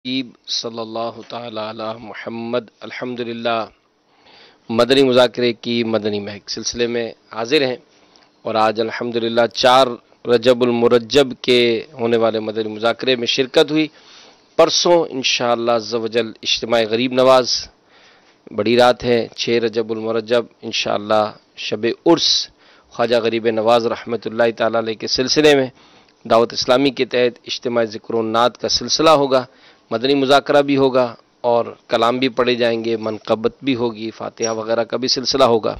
حبیب صلی اللہ تعالی علی محمد الحمدللہ مدنی مذاکرے کی مدنی مہک سلسلے میں حاضر ہیں، اور آج الحمدللہ 4 رجب المرجب کے ہونے والے مدنی مذاکرے میں شرکت ہوئی۔ پرسوں انشاءاللہ عز و جل اجتماع غریب نواز بڑی رات ہے، 6 رجب المرجب انشاءاللہ شب عرس خواجہ غریب نواز رحمۃ اللہ تعالی علیہ کے سلسلے میں دعوت اسلامی کے تحت اجتماع ذکر و نعت کا سلسلہ ہوگا، مدنی مذاکرہ بھی ہوگا اور کلام بھی پڑھے جائیں گے، منقبت بھی ہوگی، فاتحہ وغیرہ کا بھی سلسلہ ہوگا۔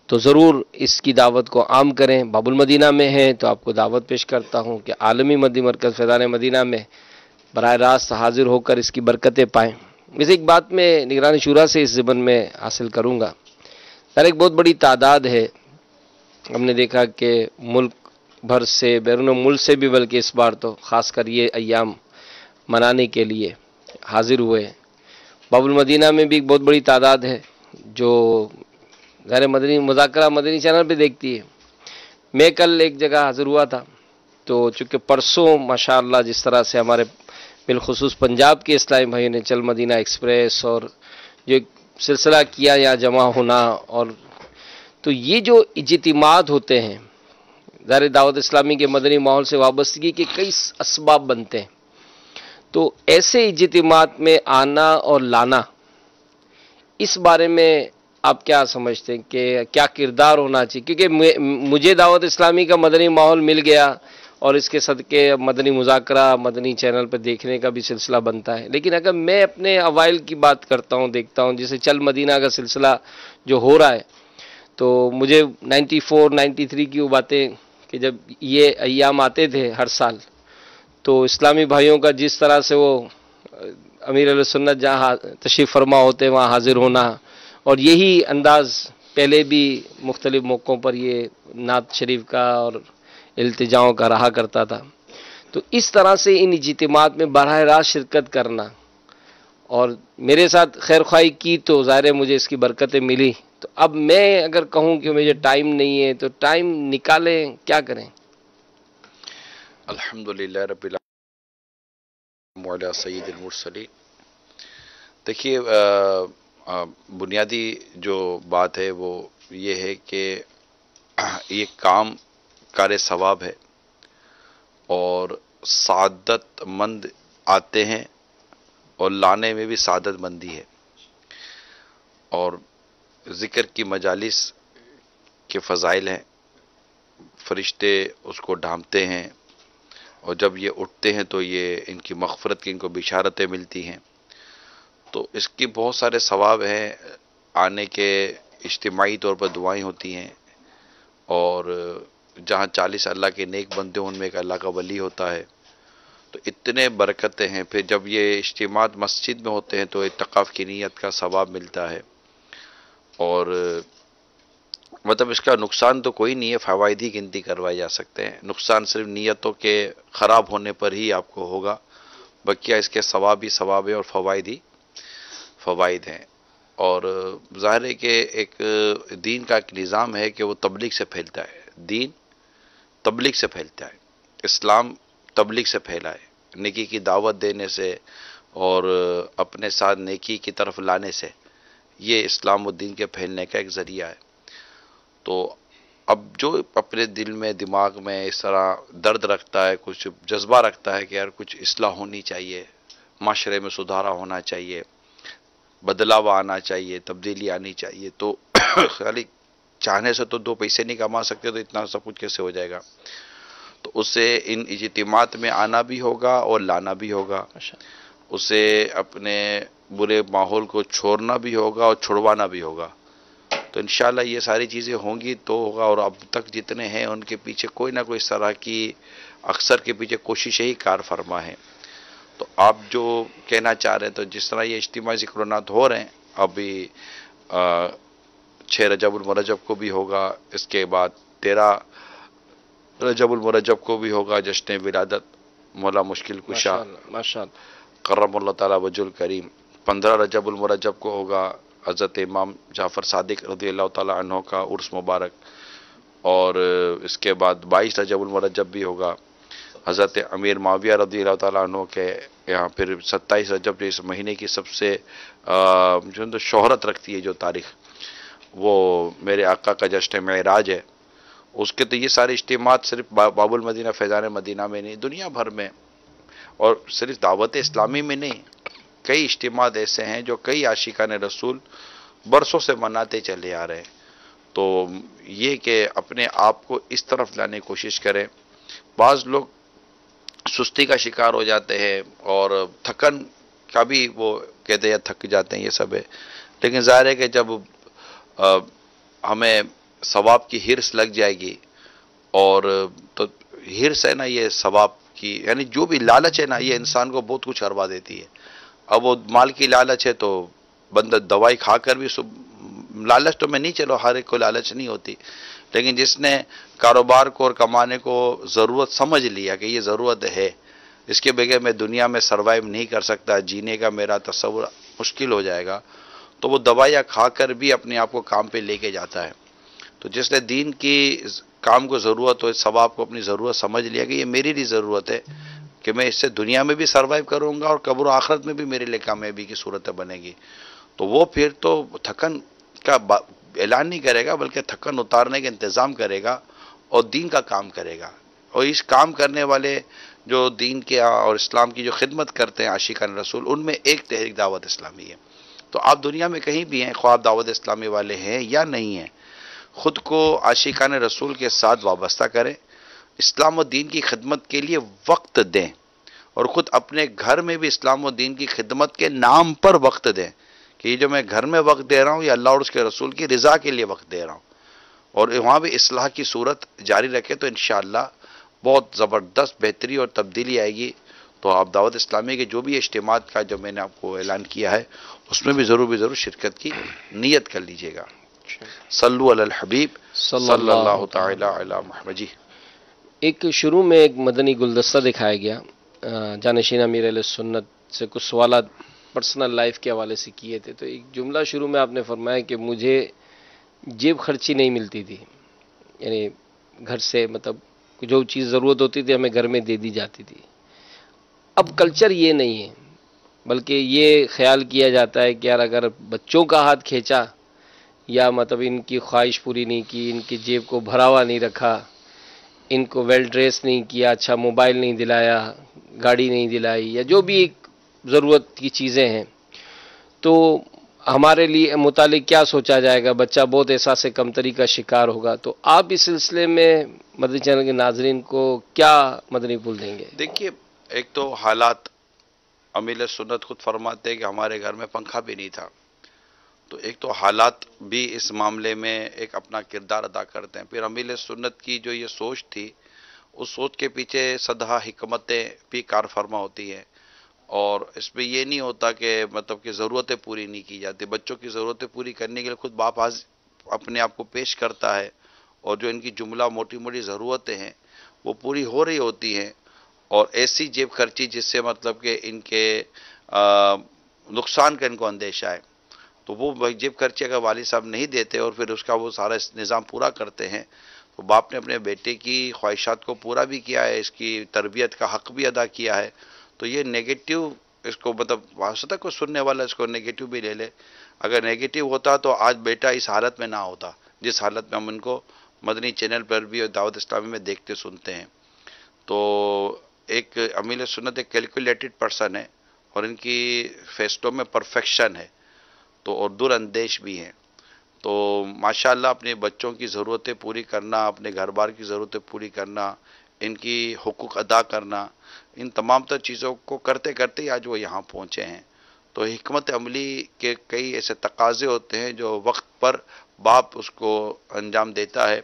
تو ضرور اس کی دعوت کو عام کریں۔ باب المدینہ میں ہیں تو آپ کو دعوت پیش کرتا ہوں کہ عالمی مدنی مرکز فیضان مدینہ میں براہ راست حاضر ہو کر اس کی برکتیں پائیں۔ ویسے ایک بات میں نگران شورا سے اس ضمن میں حاصل کروں گا، یار ایک بہت بڑی تعداد ہے، ہم نے دیکھا کہ ملک بھر سے، بیرون ملک سے بھی، بلکہ اس بار تو خاص کر یہ ایام منانے کے لیے حاضر ہوئے۔ باب المدینہ میں بھی ایک بہت بڑی تعداد ہے جو غیر مدنی مذاکرہ مدنی چینل پہ دیکھتی ہے۔ میں کل ایک جگہ حاضر ہوا تھا، تو چونکہ پرسوں ماشاءاللہ جس طرح سے ہمارے بالخصوص پنجاب کے اسلامی بھائیوں نے چل مدینہ ایکسپریس اور جو ایک سلسلہ کیا یا جمع ہونا، اور تو یہ جو اجتماعات ہوتے ہیں، ظاہر دعوت اسلامی کے مدنی ماحول سے وابستگی کے کئی اسباب بنتے ہیں، تو ایسے اجتماعات میں آنا اور لانا، اس بارے میں آپ کیا سمجھتے ہیں کہ کیا کردار ہونا چاہیے؟ کیونکہ مجھے دعوت اسلامی کا مدنی ماحول مل گیا اور اس کے صدقے مدنی مذاکرہ مدنی چینل پہ دیکھنے کا بھی سلسلہ بنتا ہے، لیکن اگر میں اپنے اوائل کی بات کرتا ہوں، دیکھتا ہوں، جیسے چل مدینہ کا سلسلہ جو ہو رہا ہے، تو مجھے 94 93 کی وہ باتیں کہ جب یہ ایام آتے تھے ہر سال، تو اسلامی بھائیوں کا جس طرح سے وہ امیر علیہ سنت جہاں تشریف فرما ہوتے وہاں حاضر ہونا، اور یہی انداز پہلے بھی مختلف موقعوں پر یہ نعت شریف کا اور التجاؤں کا رہا کرتا تھا، تو اس طرح سے ان اجتماعات میں براہ راست شرکت کرنا اور میرے ساتھ خیر خواہی کی تو ظاہر ہے مجھے اس کی برکتیں ملی۔ تو اب میں اگر کہوں کہ مجھے ٹائم نہیں ہے تو ٹائم نکالیں، کیا کریں؟ الحمدللہ رب العالمین وعلی سید المرسلین۔ دیکھیے، بنیادی جو بات ہے وہ یہ ہے کہ یہ کام کار ثواب ہے، اور سعادت مند آتے ہیں اور لانے میں بھی سعادت مندی ہے، اور ذکر کی مجالس کے فضائل ہیں، فرشتے اس کو ڈھانپتے ہیں، اور جب یہ اٹھتے ہیں تو یہ ان کی مغفرت کی ان کو بشارتیں ملتی ہیں، تو اس کی بہت سارے ثواب ہیں۔ آنے کے اجتماعی طور پر دعائیں ہوتی ہیں، اور جہاں 40 اللہ کے نیک بندے ان میں ایک اللہ کا ولی ہوتا ہے، تو اتنے برکتیں ہیں۔ پھر جب یہ اجتماعات مسجد میں ہوتے ہیں تو اعتکاف کی نیت کا ثواب ملتا ہے، اور مطلب اس کا نقصان تو کوئی نہیں ہے، فوائد ہی گنتی کروائے جا سکتے ہیں۔ نقصان صرف نیتوں کے خراب ہونے پر ہی آپ کو ہوگا، بقیہ اس کے ثواب ہی ثواب ہے اور فوائد ہی فوائد ہیں۔ اور ظاہر ہے کہ ایک دین کا ایک نظام ہے کہ وہ تبلیغ سے پھیلتا ہے، دین تبلیغ سے پھیلتا ہے، اسلام تبلیغ سے پھیلا ہے، نیکی کی دعوت دینے سے اور اپنے ساتھ نیکی کی طرف لانے سے، یہ اسلام و دین کے پھیلنے کا ایک ذریعہ ہے۔ تو اب جو اپنے دل میں دماغ میں اس طرح درد رکھتا ہے، کچھ جذبہ رکھتا ہے کہ یار کچھ اصلاح ہونی چاہیے، معاشرے میں سدھارا ہونا چاہیے، بدلاؤ آنا چاہیے، تبدیلی آنی چاہیے، تو خالی چاہنے سے تو 2 پیسے نہیں کما سکتے، تو اتنا سب کچھ کیسے ہو جائے گا؟ تو اسے ان اجتماعات میں آنا بھی ہوگا اور لانا بھی ہوگا، اسے اپنے برے ماحول کو چھوڑنا بھی ہوگا اور چھڑوانا بھی ہوگا۔ تو انشاءاللہ یہ ساری چیزیں ہوں گی تو ہوگا، اور اب تک جتنے ہیں ان کے پیچھے کوئی نہ کوئی اس طرح کی اکثر کے پیچھے کوششیں ہی کار فرما ہیں۔ تو آپ جو کہنا چاہ رہے ہیں، تو جس طرح یہ اجتماعی ذکر و نعت ہو رہے ہیں، ابھی 6 رجب المرجب کو بھی ہوگا، اس کے بعد 13 رجب المرجب کو بھی ہوگا جشن ولادت مولا مشکل کشا ماشاءاللہ کرم اللہ تعالیٰ وجہ الکریم۔ 15 رجب المرجب کو ہوگا حضرت امام جعفر صادق رضی اللہ تعالیٰ عنہ کا عرس مبارک، اور اس کے بعد 22 رجب المرجب بھی ہوگا، حضرت امیر معاویہ رضی اللہ تعالیٰ عنہ کے یہاں پھر 27 رجب جو اس مہینے کی سب سے جو شہرت رکھتی ہے جو تاریخ، وہ میرے آقا کا جشن معراج ہے. اس کے تو یہ سارے اجتماعات صرف باب المدینہ فیضان مدینہ میں نہیں، دنیا بھر میں، اور صرف دعوت اسلامی میں نہیں، کئی اجتماعات ایسے ہیں جو کئی عاشقان رسول برسوں سے مناتے چلے آ رہے ہیں. تو یہ کہ اپنے آپ کو اس طرف لانے کی کوشش کریں. بعض لوگ سستی کا شکار ہو جاتے ہیں اور تھکن کا بھی وہ کہتے ہیں تھک جاتے ہیں، یہ سب ہے. لیکن ظاہر ہے کہ جب ہمیں ثواب کی ہرس لگ جائے گی، اور تو ہرس ہے نا یہ ثواب کی، یعنی جو بھی لالچ ہے نا یہ انسان کو بہت کچھ کروا دیتی ہے. اب وہ مال کی لالچ ہے تو بندہ دوائی کھا کر بھی لالچ تو میں نہیں، چلو ہر ایک کو لالچ نہیں ہوتی، لیکن جس نے کاروبار کو اور کمانے کو ضرورت سمجھ لیا کہ یہ ضرورت ہے، اس کے بغیر میں دنیا میں سروائیو نہیں کر سکتا، جینے کا میرا تصور مشکل ہو جائے گا، تو وہ دوائیاں کھا کر بھی اپنے آپ کو کام پہ لے کے جاتا ہے. تو جس نے دین کی کام کو ضرورت ہو، اس ثواب کو اپنی ضرورت سمجھ لیا کہ یہ میری لیے ضرورت ہے کہ میں اس سے دنیا میں بھی سروائیو کروں گا اور قبر و آخرت میں بھی میرے لیے کامیابی کی صورت بنے گی، تو وہ پھر تو تھکن کا اعلان نہیں کرے گا بلکہ تھکن اتارنے کا انتظام کرے گا اور دین کا کام کرے گا. اور اس کام کرنے والے جو دین کے اور اسلام کی جو خدمت کرتے ہیں عاشقان رسول، ان میں ایک تحریک دعوت اسلامی ہے. تو آپ دنیا میں کہیں بھی ہیں، خواہ دعوت اسلامی والے ہیں یا نہیں ہیں، خود کو عاشقان رسول کے ساتھ وابستہ کریں، اسلام و دین کی خدمت کے لیے وقت دیں، اور خود اپنے گھر میں بھی اسلام و دین کی خدمت کے نام پر وقت دیں کہ یہ جو میں گھر میں وقت دے رہا ہوں یہ اللہ اور اس کے رسول کی رضا کے لیے وقت دے رہا ہوں، اور وہاں بھی اصلاح کی صورت جاری رکھے تو انشاءاللہ بہت زبردست بہتری اور تبدیلی آئے گی. تو آپ دعوت اسلامی کے جو بھی اجتماعات کا جو میں نے آپ کو اعلان کیا ہے اس میں بھی ضرور شرکت کی نیت کر لیجئے گا. صلو علی الحبیب صلی اللہ تعالی علی محمد. جی ایک شروع میں ایک مدنی گلدستہ دکھایا گیا، جانشین امیر علیہ سنت سے کچھ سوالات پرسنل لائف کے حوالے سے کیے تھے، تو ایک جملہ شروع میں آپ نے فرمایا کہ مجھے جیب خرچی نہیں ملتی تھی، یعنی گھر سے مطلب جو چیز ضرورت ہوتی تھی ہمیں گھر میں دے دی جاتی تھی. اب کلچر یہ نہیں ہے، بلکہ یہ خیال کیا جاتا ہے کہ یار اگر بچوں کا ہاتھ کھینچا یا مطلب ان کی خواہش پوری نہیں کی، ان کی جیب کو بھرا ہوا نہیں رکھا، ان کو ویل ڈریس نہیں کیا، اچھا موبائل نہیں دلایا، گاڑی نہیں دلائی، یا جو بھی ایک ضرورت کی چیزیں ہیں، تو ہمارے لیے متعلق کیا سوچا جائے گا، بچہ بہت احساس کمتری کا شکار ہوگا. تو آپ اس سلسلے میں مدنی چینل کے ناظرین کو کیا مدنی پھول دیں گے؟ دیکھیے، ایک تو حالات، امیر سنت خود فرماتے ہیں کہ ہمارے گھر میں پنکھا بھی نہیں تھا، تو ایک تو حالات بھی اس معاملے میں ایک اپنا کردار ادا کرتے ہیں. پھر امیر سنت کی جو یہ سوچ تھی، اس سوچ کے پیچھے سدھا حکمتیں بھی کار فرما ہوتی ہیں، اور اس میں یہ نہیں ہوتا کہ مطلب کہ ضرورتیں پوری نہیں کی جاتی. بچوں کی ضرورتیں پوری کرنے کے لیے خود باپ اپنے آپ کو پیش کرتا ہے، اور جو ان کی جملہ موٹی موٹی ضرورتیں ہیں وہ پوری ہو رہی ہوتی ہیں، اور ایسی جیب خرچی جس سے مطلب کہ ان کے نقصان کا ان کو اندیشہ ہے، تو وہ جیب خرچی اگر والد صاحب نہیں دیتے اور پھر اس کا وہ سارا نظام پورا کرتے ہیں، تو باپ نے اپنے بیٹے کی خواہشات کو پورا بھی کیا ہے، اس کی تربیت کا حق بھی ادا کیا ہے. تو یہ نیگیٹو، اس کو مطلب واسطہ کو سننے والا اس کو نیگیٹو بھی لے لے. اگر نیگیٹو ہوتا تو آج بیٹا اس حالت میں نہ ہوتا جس حالت میں ہم ان کو مدنی چینل پر بھی اور دعوت اسلامی میں دیکھتے سنتے ہیں. تو ایک امیر سنت ایک کیلکولیٹڈ پرسن ہے، اور ان کی فیصلوں میں پرفیکشن ہے، تو اور دور اندیش بھی ہیں. تو ماشاءاللہ اپنے بچوں کی ضرورتیں پوری کرنا، اپنے گھر بار کی ضرورتیں پوری کرنا، ان کی حقوق ادا کرنا، ان تمام تر چیزوں کو کرتے کرتے ہی آج وہ یہاں پہنچے ہیں. تو حکمت عملی کے کئی ایسے تقاضے ہوتے ہیں جو وقت پر باپ اس کو انجام دیتا ہے،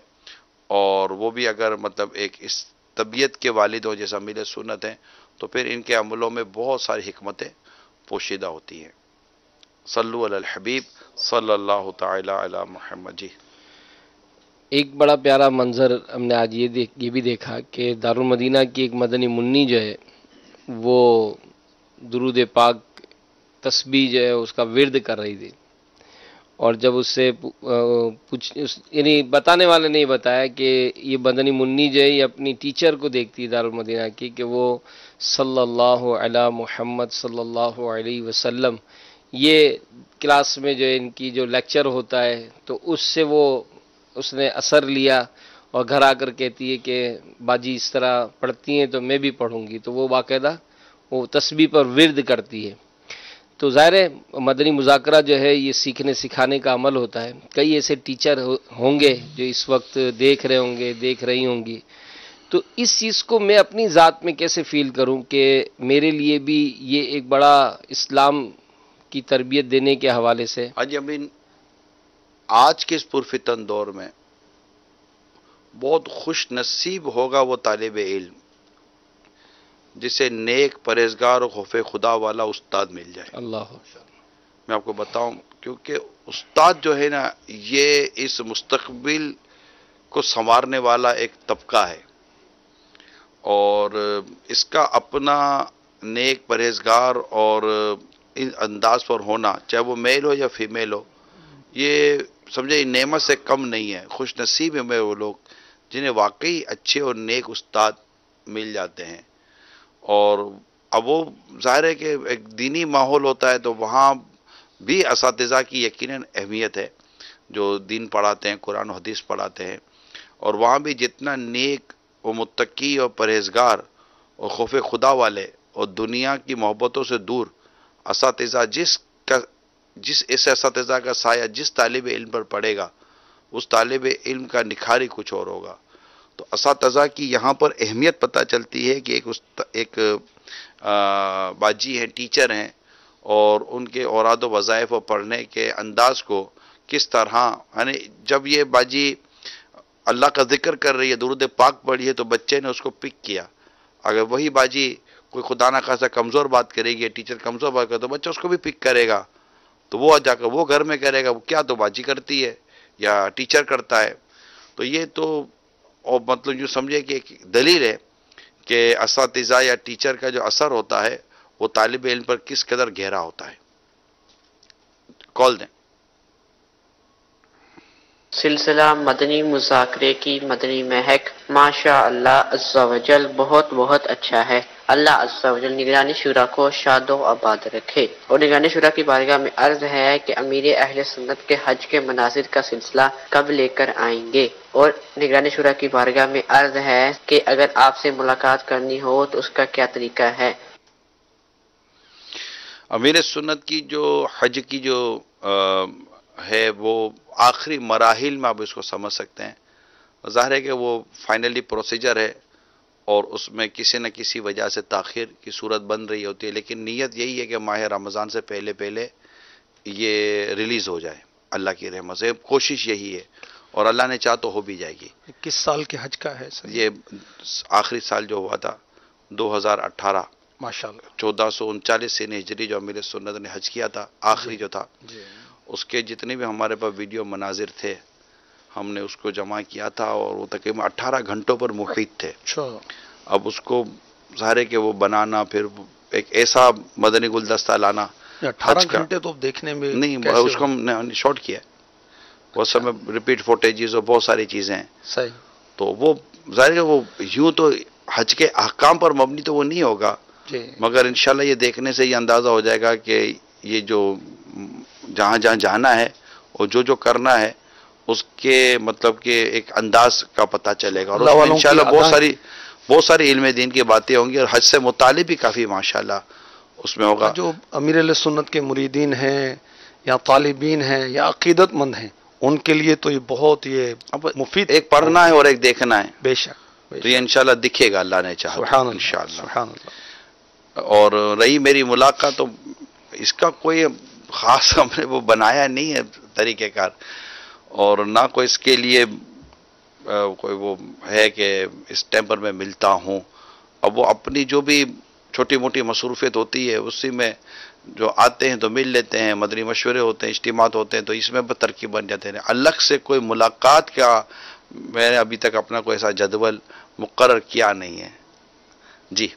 اور وہ بھی اگر مطلب ایک اس طبیعت کے والد ہو جیسا امیر سنت ہیں، تو پھر ان کے عملوں میں بہت ساری حکمتیں پوشیدہ ہوتی ہیں. صلو علی الحبیب صلی اللہ تعالی علی محمد. جی ایک بڑا پیارا منظر ہم نے آج یہ بھی دیکھا کہ دارالمدینہ کی ایک مدنی منی جو ہے وہ درود پاک تسبیح جو ہے اس کا ورد کر رہی تھی، اور جب اس سے یعنی بتانے والے نے یہ بتایا کہ یہ مدنی منی جو ہے یہ اپنی ٹیچر کو دیکھتی ہے دارالمدینہ کی کہ وہ صلی اللہ علی محمد صلی اللہ علیہ وسلم یہ کلاس میں جو ان کی جو لیکچر ہوتا ہے تو اس سے اس نے اثر لیا اور گھر آ کر کہتی ہے کہ باجی اس طرح پڑھتی ہیں تو میں بھی پڑھوں گی، تو وہ باقاعدہ وہ تسبیح پر ورد کرتی ہے۔ تو ظاہر ہے مدنی مذاکرہ جو ہے یہ سیکھنے سکھانے کا عمل ہوتا ہے۔ کئی ایسے ٹیچر ہوں گے جو اس وقت دیکھ رہے ہوں گے، دیکھ رہی ہوں گی، تو اس چیز کو میں اپنی ذات میں کیسے فیل کروں کہ میرے لیے بھی یہ ایک بڑا اسلام کی تربیت دینے کے حوالے سے۔ حاجی امین، آج کے اس پرفتن دور میں بہت خوش نصیب ہوگا وہ طالب علم جسے نیک پرہیزگار اور خوف خدا والا استاد مل جائے۔ اللہ میں آپ کو بتاؤں، کیونکہ استاد جو ہے نا یہ اس مستقبل کو سنوارنے والا ایک طبقہ ہے، اور اس کا اپنا نیک پرہیزگار اور ان انداز پر ہونا، چاہے وہ میل ہو یا فیمیل ہو، یہ سمجھے نعمت سے کم نہیں ہے۔ خوش نصیب میں وہ لوگ جنہیں واقعی اچھے اور نیک استاد مل جاتے ہیں۔ اور اب وہ ظاہر ہے کہ ایک دینی ماحول ہوتا ہے تو وہاں بھی اساتذہ کی یقیناً اہمیت ہے جو دین پڑھاتے ہیں، قرآن و حدیث پڑھاتے ہیں، اور وہاں بھی جتنا نیک و متقی اور پرہیزگار اور خوف خدا والے اور دنیا کی محبتوں سے دور اساتذہ جس اس اساتذہ کا سایہ جس طالب علم پر پڑے گا اس طالب علم کا نکھار ہی کچھ اور ہوگا۔ تو اساتذہ کی یہاں پر اہمیت پتہ چلتی ہے کہ ایک باجی ہیں، ٹیچر ہیں، اور ان کے اوراد و وظائف و پڑھنے کے انداز کو کس طرح، یعنی جب یہ باجی اللہ کا ذکر کر رہی ہے، درود پاک پڑھی ہے، تو بچے نے اس کو پک کیا۔ اگر وہی باجی کوئی خدا نہ خاصا کمزور بات کرے گی، ٹیچر کمزور بات کرے تو بچہ اس کو بھی پک کرے گا، تو وہ جا کر وہ گھر میں کرے گا وہ کیا تو باجی کرتی ہے یا ٹیچر کرتا ہے۔ تو یہ تو اور مطلب جو سمجھے کہ ایک دلیل ہے کہ اساتذہ یا ٹیچر کا جو اثر ہوتا ہے وہ طالب علم پر کس قدر گہرا ہوتا ہے۔ کال دیں۔ سلسلہ مدنی مذاکرے کی مدنی مہک ماشاء اللہ عز و جل بہت بہت اچھا ہے۔ اللہ عز و جل نگرانی شورا کو شاد و آباد رکھے۔ اور نگرانی شورا کی بارگاہ میں عرض ہے کہ امیر اہل سنت کے حج کے مناظر کا سلسلہ کب لے کر آئیں گے؟ اور نگرانی شورا کی بارگاہ میں عرض ہے کہ اگر آپ سے ملاقات کرنی ہو تو اس کا کیا طریقہ ہے؟ امیر سنت کی جو حج کی جو ہے وہ آخری مراحل میں آپ اس کو سمجھ سکتے ہیں۔ ظاہر ہے کہ وہ فائنلی پروسیجر ہے اور اس میں کسی نہ کسی وجہ سے تاخیر کی صورت بن رہی ہوتی ہے، لیکن نیت یہی ہے کہ ماہ رمضان سے پہلے پہلے یہ ریلیز ہو جائے اللہ کی رحمت سے۔ کوشش یہی ہے اور اللہ نے چاہ تو ہو بھی جائے گی۔ کس سال کے حج کا ہے سر؟ یہ آخری سال جو ہوا تھا 2018 ماشاءاللہ 1439 ہجری جو امیر سنت نے حج کیا تھا، آخری جو تھا، جی اس کے جتنے بھی ہمارے پاس ویڈیو مناظر تھے ہم نے اس کو جمع کیا تھا، اور وہ تقریباً 18 گھنٹوں پر محیط تھے۔ اچھا، اب اس کو ظاہر ہے کہ وہ بنانا، پھر ایک ایسا مدنی گلدستہ لانا 18 حج کا گھنٹے تو دیکھنے میں نہیں، کیسے اس کو ہم نے شارٹ کیا، وہ سب میں ریپیٹ فوٹیجز اور بہت ساری چیزیں ہیں، صحیح، تو وہ ظاہر ہے وہ یوں تو حج کے احکام پر مبنی تو وہ نہیں ہوگا، جی مگر انشاءاللہ یہ دیکھنے سے یہ اندازہ ہو جائے گا کہ یہ جو جہاں جہاں جانا ہے اور جو کرنا ہے اس کے مطلب کہ ایک انداز کا پتہ چلے گا، اور اللہ اس میں والوں کی انشاءاللہ ادائیں- بہت ساری علم دین کی باتیں ہوں گی، اور حج سے متعلق بھی کافی ماشاءاللہ اس میں ہوگا۔ جو امیر علیہ سنت کے مریدین ہیں یا طالبین ہیں یا عقیدت مند ہیں ان کے لیے تو یہ بہت اب مفید، ایک پڑھنا ہے اور ایک دیکھنا ہے، بے شک، بے تو یہ شک۔ انشاءاللہ دکھے گا اللہ نے چاہا سبحان اللہ، انشاءاللہ۔ سبحان اللہ۔ اور رہی میری ملاقات، تو اس کا کوئی خاص ہم نے وہ بنایا نہیں ہے طریقہ کار، اور نہ کوئی اس کے لیے کوئی وہ ہے کہ اس ٹائم پر میں ملتا ہوں۔ اب وہ اپنی جو بھی چھوٹی موٹی مصروفیت ہوتی ہے اسی میں جو آتے ہیں تو مل لیتے ہیں، مدنی مشورے ہوتے ہیں، اجتماعات ہوتے ہیں، تو اس میں ترکیب بن جاتے ہیں۔ الگ سے کوئی ملاقات کا میں نے ابھی تک اپنا کوئی ایسا جدول مقرر کیا نہیں ہے۔ جی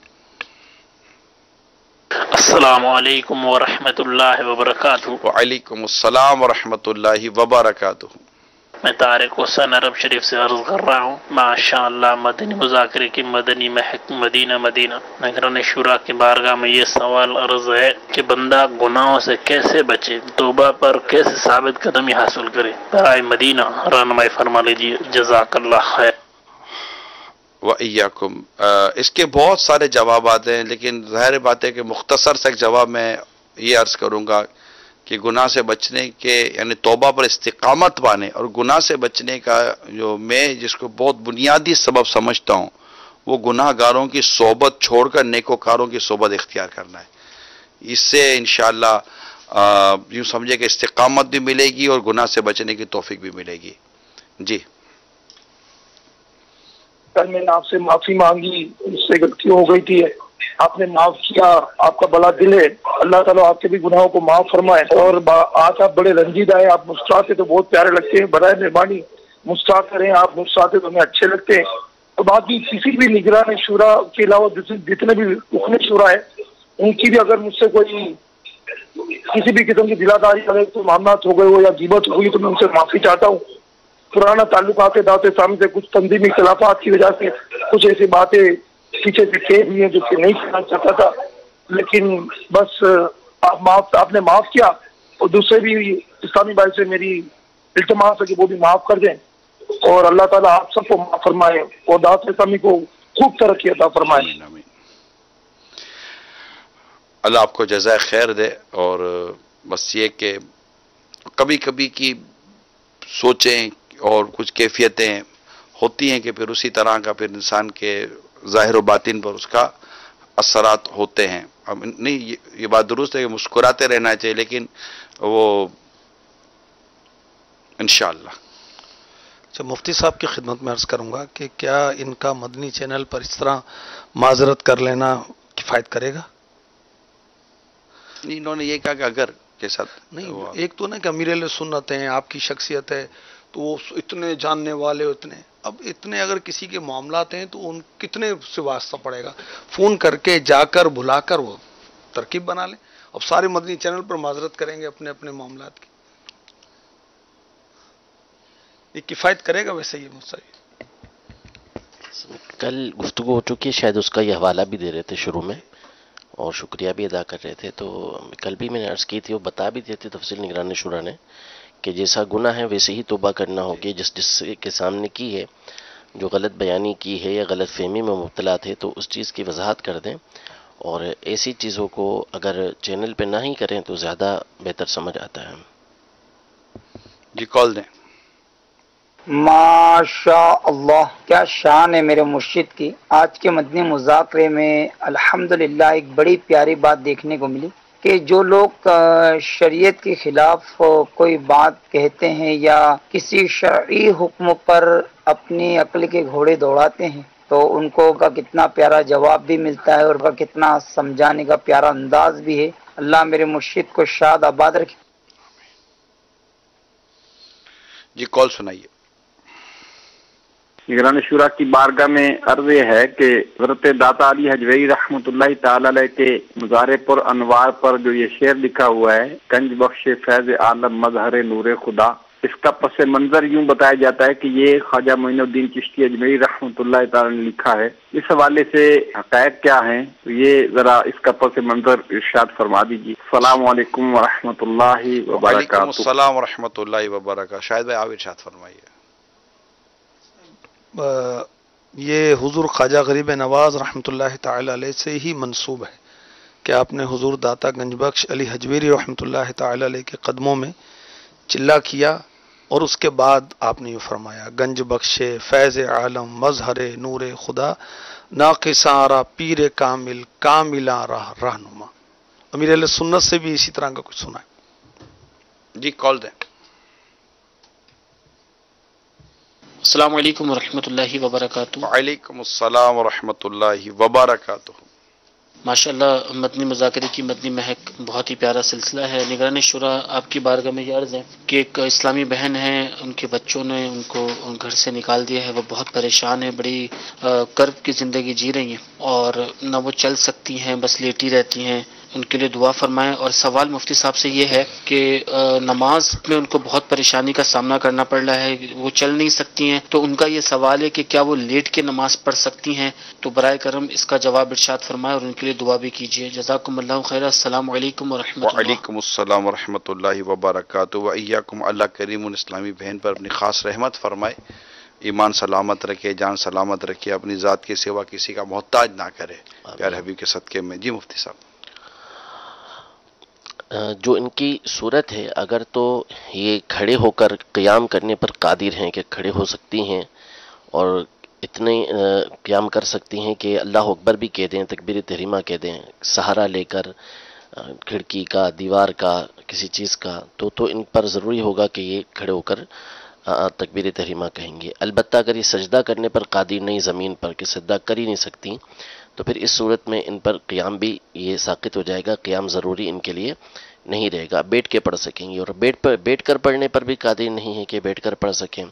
السلام علیکم ورحمۃ اللہ وبرکاتہ۔ وعلیکم السلام ورحمۃ اللہ وبرکاتہ۔ میں طارق حسین عرب شریف سے عرض کر رہا ہوں، ماشاء اللہ مدنی مذاکرے کی مدنی مہک مدینہ مدینہ نگران شورا کی بارگاہ میں یہ سوال عرض ہے کہ بندہ گناہوں سے کیسے بچے، توبہ پر کیسے ثابت قدمی حاصل کرے، برائے مدینہ رہنمائی فرما لیجیے، جزاک اللہ خیر۔ وَإِيَّاكُمْ۔ اس کے بہت سارے جوابات ہیں، لیکن ظاہر بات ہے کہ مختصر سے ایک جواب میں یہ عرض کروں گا کہ گناہ سے بچنے کے یعنی توبہ پر استقامت پانے اور گناہ سے بچنے کا جو میں جس کو بہت بنیادی سبب سمجھتا ہوں وہ گناہ گاروں کی صحبت چھوڑ کر نیکوکاروں کی صحبت اختیار کرنا ہے۔ اس سے انشاءاللہ یوں سمجھے کہ استقامت بھی ملے گی اور گناہ سے بچنے کی توفیق بھی ملے گی۔ جی کل میں نے آپ سے معافی مانگی، اس سے غلطی ہو گئی تھی، آپ نے معاف کیا، آپ کا بڑا دل ہے، اللہ تعالیٰ آپ کے بھی گناہوں کو معاف فرمائے۔ اور آج آپ بڑے رنجیدہ ہیں، آپ مسکراتے تو بہت پیارے لگتے ہیں، برائے مہربانی مسکراتے رہیں، آپ مسکراتے تو ہمیں اچھے لگتے ہیں۔ اور باقی کسی بھی نگران شورا کے علاوہ جتنے بھی رکن شورا ہے ان کی بھی اگر مجھ سے کوئی کسی بھی قسم کی دلاداری اگر کوئی معاملات ہو گئے ہو یا غیبت ہوئی تو میں ان سے معافی چاہتا ہوں۔ پرانا تعلقات دعوت اسلامی سے کچھ تنظیمی اختلافات کی وجہ سے کچھ ایسی باتیں پیچھے سے کہہ دی ہیں جو کہ نہیں کرنا چاہتا تھا، لیکن بس آپ نے معاف کیا، اور دوسرے بھی اسلامی بھائی سے میری التماس ہے کہ وہ بھی معاف کر دیں، اور اللہ تعالیٰ آپ سب کو معاف فرمائے اور دعوت اسلامی کو خوب ترقی عطا فرمائے۔ آمین آمین۔ اللہ آپ کو جزائے خیر دے، اور بس یہ کہ کبھی کبھی کی سوچیں اور کچھ کیفیتیں ہوتی ہیں کہ پھر اسی طرح کا پھر انسان کے ظاہر و باطن پر اس کا اثرات ہوتے ہیں۔ اب نہیں یہ بات درست ہے کہ مسکراتے رہنا چاہیے، لیکن وہ انشاءاللہ۔ اچھا، مفتی صاحب کی خدمت میں عرض کروں گا کہ کیا ان کا مدنی چینل پر اس طرح معذرت کر لینا کفایت کرے گا؟ انہوں نے یہ کہا کہ اگر کے ساتھ نہیں، ایک تو نا کہ امیر اہل سنت ہیں، آپ کی شخصیت ہے تو وہ اتنے جاننے والے اتنے اگر کسی کے معاملات ہیں تو ان کتنے سے واسطہ پڑے گا، فون کر کے جا کر بلا کر وہ ترکیب بنا لیں۔ اب سارے مدنی چینل پر معذرت کریں گے اپنے اپنے معاملات کی، یہ کفایت کرے گا؟ ویسے یہ مسئلہ کل گفتگو ہو چکی ہے، شاید اس کا یہ حوالہ بھی دے رہے تھے شروع میں اور شکریہ بھی ادا کر رہے تھے، تو کل بھی میں نے عرض کی تھی، وہ بتا بھی دیے تھے تفصیل نگران شورا نے کہ جیسا گناہ ہے ویسے ہی توبہ کرنا ہوگی، جس کے سامنے کی ہے، جو غلط بیانی کی ہے یا غلط فہمی میں مبتلا تھے تو اس چیز کی وضاحت کر دیں، اور ایسی چیزوں کو اگر چینل پہ نہ ہی کریں تو زیادہ بہتر سمجھ آتا ہے۔ جی کال دیں۔ ماشاء اللہ، کیا شان ہے میرے مرشد کی۔ آج کے مدنی مذاکرے میں الحمدللہ ایک بڑی پیاری بات دیکھنے کو ملی کہ جو لوگ شریعت کے خلاف کوئی بات کہتے ہیں یا کسی شرعی حکم پر اپنی عقل کے گھوڑے دوڑاتے ہیں تو ان کو کا کتنا پیارا جواب بھی ملتا ہے اور کا کتنا سمجھانے کا پیارا انداز بھی ہے۔ اللہ میرے مرشد کو شاد آباد رکھے۔ جی کال سنائیے۔ نگران شورا کی بارگاہ میں عرض یہ ہے کہ حضرت داتا علی حجویری رحمۃ اللہ تعالی علیہ کے مزار پر انوار پر جو یہ شعر لکھا ہوا ہے، گنج بخش فیض عالم مظہر نور خدا، اس کا پس منظر یوں بتایا جاتا ہے کہ یہ خواجہ معین الدین چشتی اجمیری رحمۃ اللہ تعالی نے لکھا ہے۔ اس حوالے سے حقائق کیا ہیں یہ ذرا اس کا پس منظر ارشاد فرما دیجیے۔ السلام علیکم ورحمۃ اللہ وعلیکم وبرکاتہ۔ السلام ورحمۃ اللہ وبرکاتہ۔ شاہد بھائی آپ ارشاد فرمائیے۔ یہ حضور خواجہ غریب نواز رحمۃ اللہ تعالی علیہ سے ہی منسوب ہے کہ آپ نے حضور داتا گنج بخش علی حجویری رحمۃ اللہ تعالی علیہ کے قدموں میں چلا کیا، اور اس کے بعد آپ نے یہ فرمایا، گنج بخش فیض عالم مظہر نور خدا، ناقصاں را پیر کامل کاملاں راہ رہنما۔ امیر اہل سنت سے بھی اسی طرح کا کچھ سنا ہے۔ جی کال دیں۔ السلام علیکم ورحمۃ اللہ وبرکاتہ۔ وعلیکم السلام ورحمۃ اللہ وبرکاتہ۔ ماشاءاللہ مدنی مذاکرے کی مدنی مہک بہت ہی پیارا سلسلہ ہے۔ نگران شورا آپ کی بارگاہ میں یہ عرض ہے کہ ایک اسلامی بہن ہے، ان کے بچوں نے ان کو گھر سے نکال دیا ہے، وہ بہت پریشان ہے، بڑی کرب کی زندگی جی رہی ہیں اور نہ وہ چل سکتی ہیں، بس لیٹی رہتی ہیں، ان کے لیے دعا فرمائیں۔ اور سوال مفتی صاحب سے یہ ہے کہ نماز میں ان کو بہت پریشانی کا سامنا کرنا پڑ رہا ہے، وہ چل نہیں سکتی ہیں، تو ان کا یہ سوال ہے کہ کیا وہ لیٹ کے نماز پڑھ سکتی ہیں؟ تو برائے کرم اس کا جواب ارشاد فرمائیں اور ان کے لیے دعا بھی کیجیے۔ جزاکم اللہ خیر۔ السلام علیکم ورحمۃ اللہ۔ وعلیکم السلام ورحمۃ اللہ وبرکاتہ۔ وإیاکم۔ اللہ کریم ان اسلامی بہن پر اپنی خاص رحمت فرمائے، ایمان سلامت رکھے، جان سلامت رکھے، اپنی ذات کے سوا کسی کا محتاج نہ کرے پیارے حبیب کے صدقے میں۔ جی مفتی صاحب، جو ان کی صورت ہے، اگر تو یہ کھڑے ہو کر قیام کرنے پر قادر ہیں کہ کھڑے ہو سکتی ہیں اور اتنے قیام کر سکتی ہیں کہ اللہ اکبر بھی کہہ دیں، تکبیر تحریمہ کہہ دیں، سہارا لے کر کھڑکی کا، دیوار کا، کسی چیز کا، تو ان پر ضروری ہوگا کہ یہ کھڑے ہو کر تکبیر تحریمہ کہیں گے۔ البتہ اگر یہ سجدہ کرنے پر قادر نہیں زمین پر، کہ سجدہ کر ہی نہیں سکتی، تو پھر اس صورت میں ان پر قیام بھی یہ ساقط ہو جائے گا، قیام ضروری ان کے لیے نہیں رہے گا، بیٹھ کے پڑھ سکیں گے۔ اور بیٹھ کر پڑھنے پر بھی قادر نہیں ہے کہ بیٹھ کر پڑھ سکیں،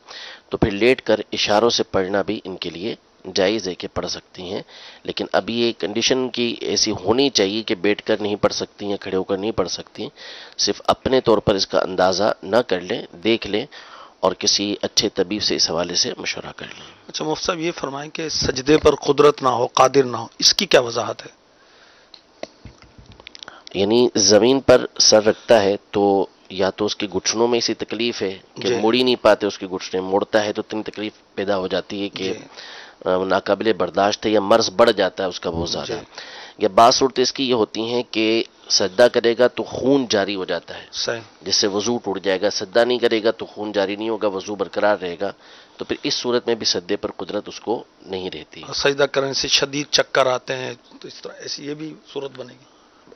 تو پھر لیٹ کر اشاروں سے پڑھنا بھی ان کے لیے جائز ہے کہ پڑھ سکتی ہیں۔ لیکن ابھی یہ کنڈیشن کی ایسی ہونی چاہیے کہ بیٹھ کر نہیں پڑھ سکتی ہیں، کھڑے ہو کر نہیں پڑھ سکتی، صرف اپنے طور پر اس کا اندازہ نہ کر لیں، دیکھ لیں اور کسی اچھے طبیب سے اس حوالے سے مشورہ کر لیں۔ اچھا مفتی صاحب یہ فرمائیں کہ سجدے پر قدرت نہ ہو، قادر نہ ہو، اس کی کیا وضاحت ہے؟ یعنی زمین پر سر رکھتا ہے تو یا تو اس کے گھٹنوں میں اسی تکلیف ہے کہ جی۔ مڑ ہی نہیں پاتے اس کے گھٹنے، موڑتا ہے تو اتنی تکلیف پیدا ہو جاتی ہے کہ ناقابل برداشت ہے، یا مرض بڑھ جاتا ہے اس کا بہت زیادہ، یا بعض صورتیں اس کی یہ ہوتی ہیں کہ سجدہ کرے گا تو خون جاری ہو جاتا ہے، صحیح، جس سے وضو ٹوٹ جائے گا، سجدہ نہیں کرے گا تو خون جاری نہیں ہوگا، وضو برقرار رہے گا، تو پھر اس صورت میں بھی سجدے پر قدرت اس کو نہیں رہتی۔ اور سجدہ کرنے سے شدید چکر آتے ہیں تو اس طرح ایسی یہ بھی صورت بنے گی؟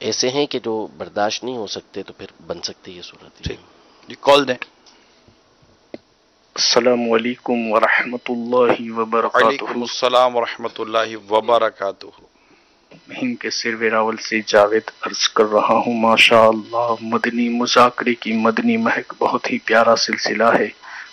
ایسے ہیں کہ جو برداشت نہیں ہو سکتے تو پھر بن سکتی ہے صورت۔ ٹھیک، جی کال دیں۔ السلام علیکم ورحمۃ اللہ وبرکاتہ۔ وعلیکم السلام ورحمۃ اللہ وبرکاتہ۔ ہند کے سر ویراول سے جاوید عرض کر رہا ہوں۔ ماشاء اللہ، مدنی مذاکرے کی مدنی مہک بہت ہی پیارا سلسلہ ہے،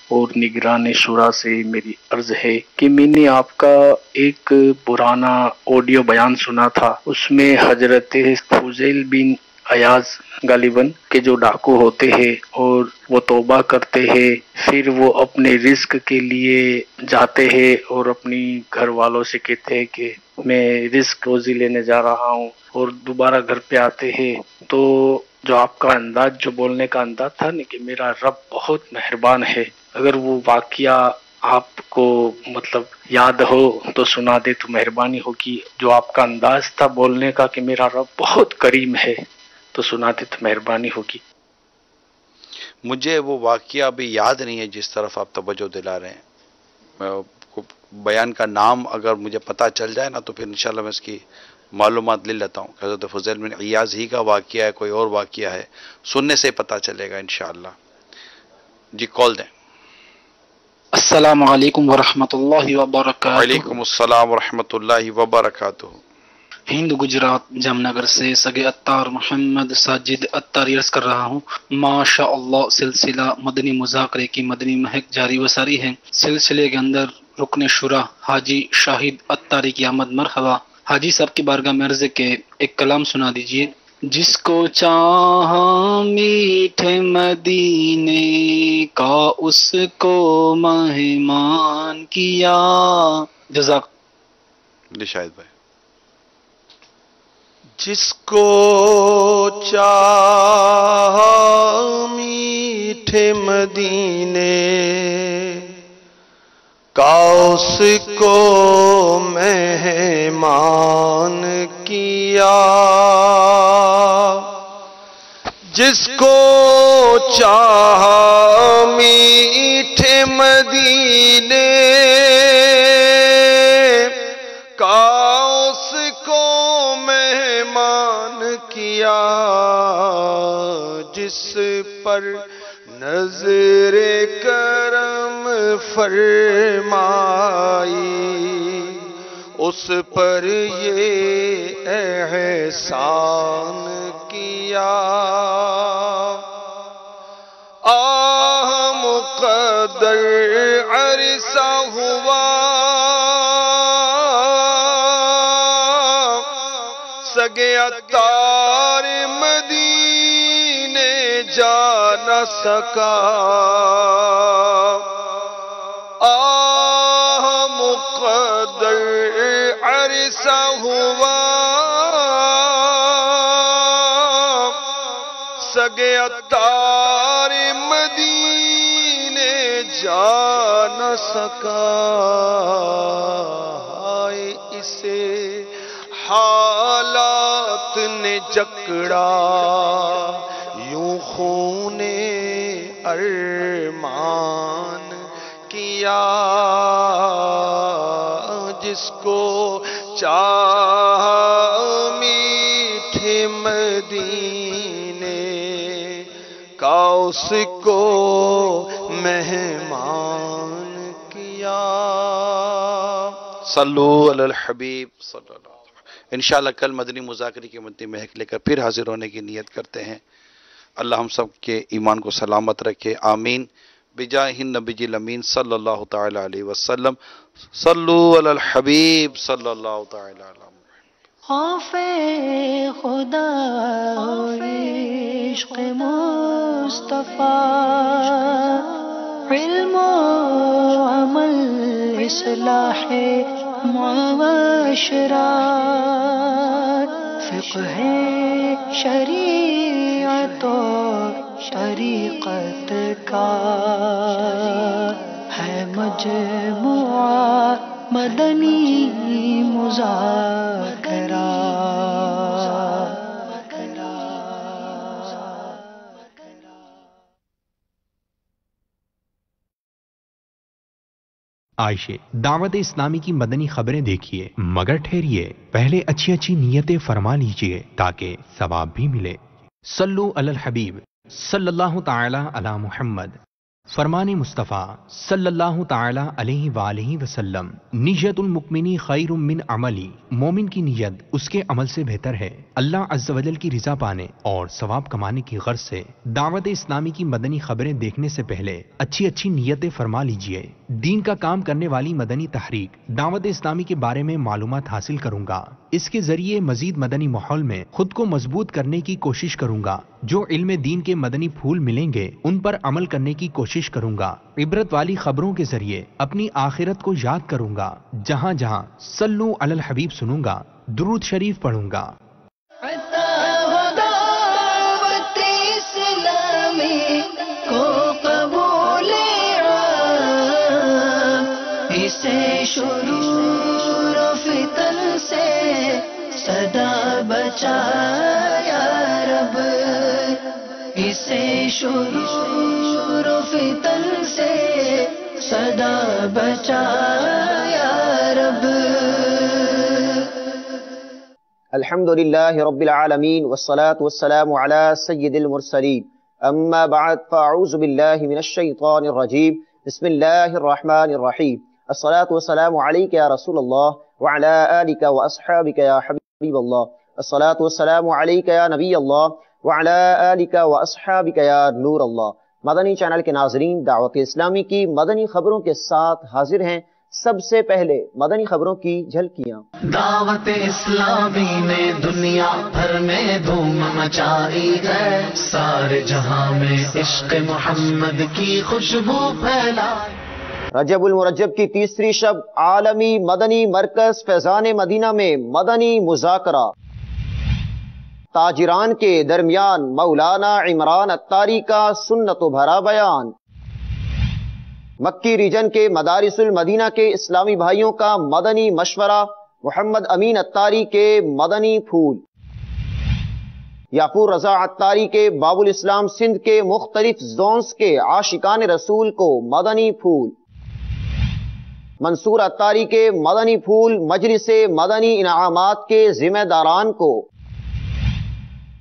اور نگران شورا سے میری عرض ہے کہ میں نے آپ کا ایک پرانا آڈیو بیان سنا تھا، اس میں حضرت فضیل بن ایاز غالباً کے جو ڈاکو ہوتے ہیں اور وہ توبہ کرتے ہیں، پھر وہ اپنے رزق کے لیے جاتے ہیں اور اپنی گھر والوں سے کہتے ہیں کہ میں رزق روزی لینے جا رہا ہوں، اور دوبارہ گھر پہ آتے ہیں، تو جو آپ کا انداز، جو بولنے کا انداز تھا نا کہ میرا رب بہت مہربان ہے، اگر وہ واقعہ آپ کو مطلب یاد ہو تو سنا دے تو مہربانی ہوگی۔ جو آپ کا انداز تھا بولنے کا کہ میرا رب بہت کریم ہے، تو سنا دے تو مہربانی ہوگی۔ مجھے وہ واقعہ ابھی یاد نہیں ہے جس طرف آپ توجہ دلا رہے ہیں، میں بیان کا نام اگر مجھے پتہ چل جائے نا تو پھر انشاءاللہ میں اس کی معلومات لے لیتا ہوں۔ حضرت فضیل بن ایاز ہی کا واقعہ ہے، کوئی اور واقعہ ہے، سننے سے پتہ چلے گا انشاءاللہ۔ جی کال دیں۔ السلام علیکم ورحمۃ اللہ وبرکاتہ۔ وعلیکم السلام ورحمۃ اللہ وبرکاتہ۔ ہند گجرات جام نگر سے سگے اتار محمد ساجد اتار عرض کر رہا ہوں۔ ماشاء اللہ، سلسلہ مدنی مذاکرے کی مدنی مہک جاری و ساری ہے۔ سلسلے کے اندر رکن شورا حاجی شاہد اتاری کی آمد مرحبا۔ حاجی صاحب کی بارگاہ میں عرض ہے کہ ایک کلام سنا دیجیے۔ جس کو چاہا میٹھے مدینے کا اس کو مہمان کیا۔ جزاک۔ جی شاہد بھائی۔ جس کو چاہا میٹھے مدینے کا اس کو مہمان کیا، جس کو چاہا میٹھے مدینے کا اس کو مہمان کیا، جس پر نظر کرم فرمائی، اس پر یہ احسان کیا۔ آہ مقدر عرصہ ہوا، سگے اتار جا نہ سکا، آہ مقدر عرصہ ہوا، سگے عطار مدینے جا نہ سکا، ہائے اسے حالات نے جکڑا، یوں خون ارمان کیا، جس کو چاہ میٹھے مدینے کا، اس کو مہمان کیا۔ صلو علی الحبیب صلی اللہ علیہ وسلم۔ انشاءاللہ کل مدنی مذاکرے کی مدنی مہک لے کر پھر حاضر ہونے کی نیت کرتے ہیں۔ اللہ ہم سب کے ایمان کو سلامت رکھے، آمین، بجاہ النبی الامین صلی اللہ تعالی علیہ وسلم۔ صلو علی الحبیب صلی اللہ تعالی علیہ وسلم۔ خوف خدا عشق مصطفیٰ، علم و عمل اصلاح معاشرات، فقہ شریعت اور طریقت کا ہے مجموعہ مدنی مذاکرہ۔ عائشہ دعوت اسلامی کی مدنی خبریں دیکھیے، مگر ٹھہریے، پہلے اچھی اچھی نیتیں فرما لیجئے تاکہ ثواب بھی ملے۔ صلو علی الحبیب صلی اللہ تعالی علی محمد۔ فرمان مصطفیٰ صلی اللہ تعالی علیہ وآلہ وسلم، نیت المؤمنی خیر من عملی، مومن کی نیت اس کے عمل سے بہتر ہے اللہ عز و جل کی رضا پانے اور ثواب کمانے کی غرض سے۔ دعوت اسلامی کی مدنی خبریں دیکھنے سے پہلے اچھی اچھی نیتیں فرما لیجئے۔ دین کا کام کرنے والی مدنی تحریک دعوت اسلامی کے بارے میں معلومات حاصل کروں گا، اس کے ذریعے مزید مدنی ماحول میں خود کو مضبوط کرنے کی کوشش کروں گا۔ جو علم دین کے مدنی پھول ملیں گے ان پر عمل کرنے کی کوشش کروں گا، عبرت والی خبروں کے ذریعے اپنی آخرت کو یاد کروں گا، جہاں جہاں صلو علی الحبیب سنوں گا درود شریف پڑھوں گا۔ شرور و فتن سے صدا بچا یا رب، اسے شرور و فتن سے صدا بچا یا رب۔ الحمدللہ رب العالمین والصلاة والسلام علی سید المرسلین، اما بعد فاعوذ باللہ من الشیطان الرجیم، بسم اللہ الرحمن الرحیم۔ الصلاة والسلام علیک یا رسول اللہ وعلی آلک واصحابک یا حبیب اللہ، الصلاة والسلام علیک یا نبی اللہ وعلی آلک واصحابک یا نور اللہ۔ مدنی چینل کے ناظرین، دعوت اسلامی کی مدنی خبروں کے ساتھ حاضر ہیں۔ سب سے پہلے مدنی خبروں کی جھلکیاں۔ دعوت اسلامی نے دنیا بھر میں دھوم مچائی ہے، سارے جہاں میں عشق محمد کی خوشبو پھیلائی۔ رجب المرجب کی تیسری شب عالمی مدنی مرکز فیضان مدینہ میں مدنی مذاکرہ، تاجران کے درمیان مولانا عمران اتاری کا سنت و بھرا بیان، مکی ریجن کے مدارس المدینہ کے اسلامی بھائیوں کا مدنی مشورہ، محمد امین اتاری کے مدنی پھول، یاقور رضا اتاری کے باب الاسلام سندھ کے مختلف زونز کے عاشقان رسول کو مدنی پھول، منصور اتاری کے مدنی پھول مجلس مدنی انعامات کے ذمہ داران کو،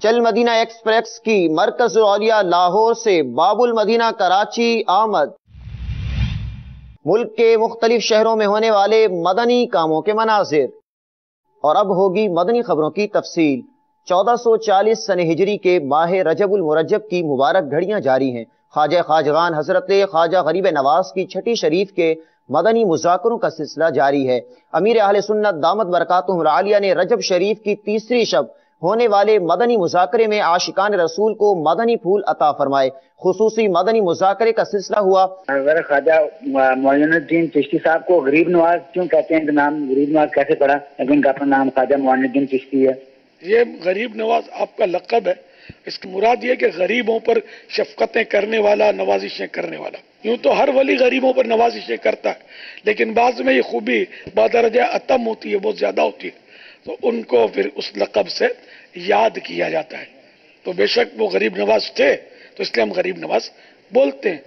چل مدینہ ایکسپریس کی مرکز الاولیاء لاہور سے باب المدینہ کراچی آمد، ملک کے مختلف شہروں میں ہونے والے مدنی کاموں کے مناظر۔ اور اب ہوگی مدنی خبروں کی تفصیل۔ 1440 سن ہجری کے ماہ رجب المرجب کی مبارک گھڑیاں جاری ہیں۔ خواجہ خواجگان حضرت خواجہ غریب نواز کی چھٹی شریف کے مدنی مذاکروں کا سلسلہ جاری ہے۔ امیر اہل سنت دامت برکاتہم العالیہ نے رجب شریف کی تیسری شب ہونے والے مدنی مذاکرے میں عاشقان رسول کو مدنی پھول عطا فرمائے۔ خصوصی مدنی مذاکرے کا سلسلہ ہوا۔ اگر خواجہ معین الدین چشتی صاحب کو غریب نواز کیوں کہتے ہیں؟ نام غریب نواز کیسے پڑا لیکن ان کا اپنا نام خواجہ معین الدین چشتی ہے؟ یہ غریب نواز آپ کا لقب ہے، اس کی مراد یہ کہ غریبوں پر شفقتیں کرنے والا، نوازشیں کرنے والا۔ یوں تو ہر ولی غریبوں پر نوازشیں کرتا ہے، لیکن بعض میں یہ خوبی بدرجہ اتم ہوتی ہے، بہت زیادہ ہوتی ہے، تو ان کو پھر اس لقب سے یاد کیا جاتا ہے۔ تو بے شک وہ غریب نواز تھے، تو اس لیے ہم غریب نواز بولتے ہیں۔